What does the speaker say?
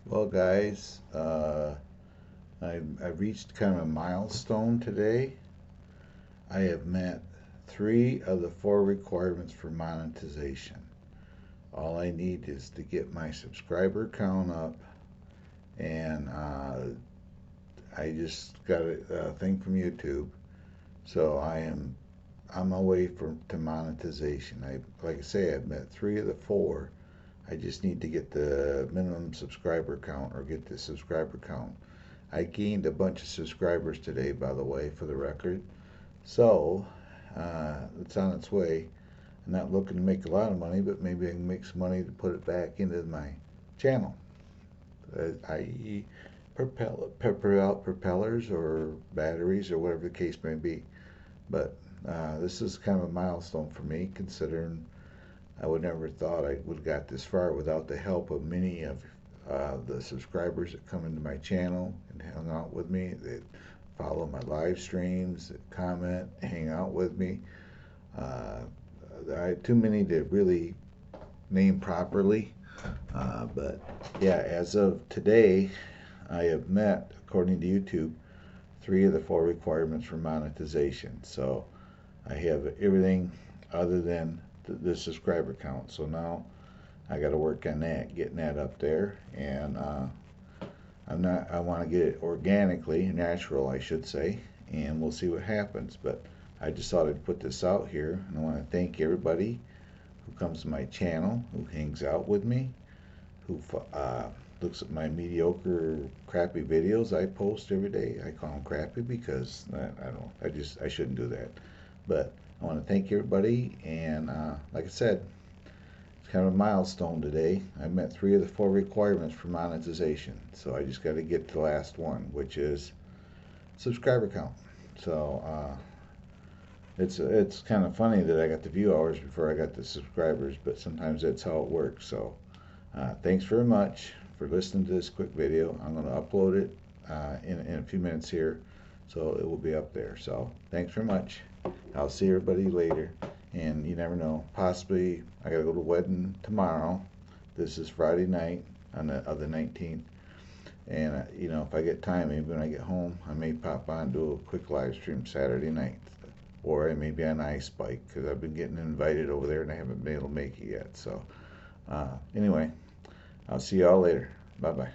Well, guys, I reached kind of a milestone today. I have met 3 of the 4 requirements for monetization. All I need is to get my subscriber count up, and I just got a thing from YouTube, so I'm away to monetization. Like I say, I've met 3 of the 4. I just need to get the minimum subscriber count or get the subscriber count. I gained a bunch of subscribers today, by the way, for the record. So it's on its way. I'm not looking to make a lot of money, but maybe I can make some money to put it back into my channel, i.e., propellers or batteries or whatever the case may be. But this is kind of a milestone for me, considering I would never thought I would have got this far without the help of many of the subscribers that come into my channel and hang out with me, that follow my live streams, that comment, hang out with me. I too many to really name properly, but yeah, as of today, I have met, according to YouTube, 3 of the 4 requirements for monetization. So I have everything other than the subscriber count. So now I got to work on that, getting that up there, and I want to get it organically, natural, I should say, and we'll see what happens. But I just thought I'd put this out here, and I want to thank everybody who comes to my channel, who hangs out with me, who looks at my mediocre, crappy videos I post every day. I call them crappy because I don't. I shouldn't do that. But I want to thank everybody, and like I said, it's kind of a milestone today. I met 3 of the 4 requirements for monetization, so I just got to get to the last one, which is subscriber count. So it's kind of funny that I got the view hours before I got the subscribers, but sometimes that's how it works. So thanks very much for listening to this quick video. I'm going to upload it in a few minutes here, so it will be up there. So thanks very much. I'll see everybody later. And you never know, possibly I gotta go to a wedding tomorrow. This is Friday night of the 19th. And you know, if I get time, maybe when I get home, I may pop on and do a quick live stream Saturday night, or I may be on Ice Bike because I've been getting invited over there and I haven't been able to make it yet. So anyway, I'll see y'all later. Bye bye.